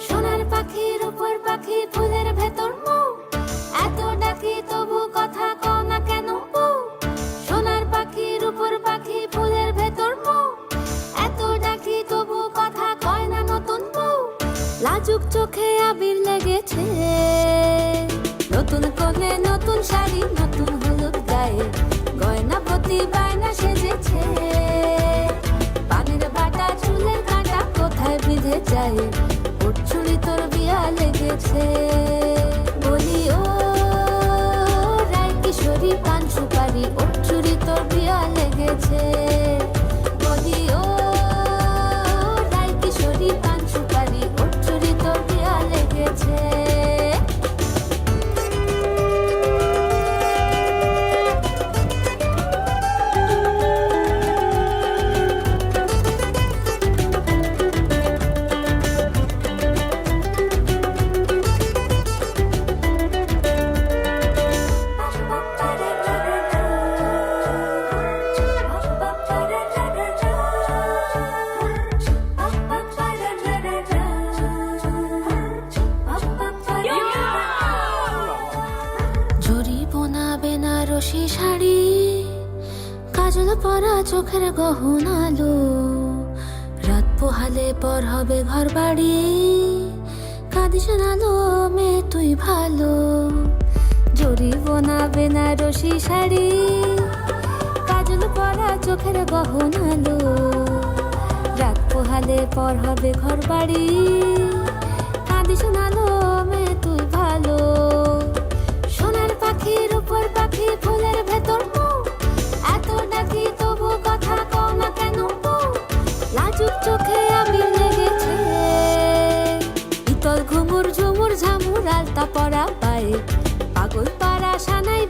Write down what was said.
সোনার পাখির উপর পাখি ফুলের ভেতর মৌ, এত ডাকি তবু কথা কও না কেন বউ। সোনার পাখির উপর পাখি ফুলের ভেতর মৌ, এত ডাকি তবু কথা কয় না নতুন বউ। লাজুক চোখে আবির লেগেছে, নতুন কোণে নতুন শাড়ি নতুন হলুদ গায়ে, গয়না প্রতি বায়না সেজেছে। পানের বাটা চুলের কাঁটা কোথায় বিঁধে যায়, ওর চুড়ি তোর বিয়া লেগেছে। বলি ও রায় কিশোরী পান সুপারি, ওর চুড়ি তোর বিয়া লেগেছে। বলি ও রায় কিশোরী পান সুপারি, ওর চুড়ি তোর বিয়া লেগেছে। জরি বোনা বেনারসি শাড়ি, কাজল পরা চোখের গহনালো, রাত পোহালে পর হবে ঘর বাড়ি, কাঁদিস নালো মেয়ে তুই ভালো। জরি বোনা বেনারসি শাড়ি, কাজল পরা চোখের গহনালো, রাত পোহালে পর হবে ঘর বাড়ি, কাঁদিস নালো মেয়ে তুই ভালো। সোনার পাখির উপর পাখি ফুলের ভেতর মৌ, এত ডাকি তবু কথা কও না কেন বউ। লাজুক চোখে আবির লেগেছে, ইতল ঘুমুর ঝুমুর ঝামুর আলতা পরা পায়ে, পাগল পাড়া সানাই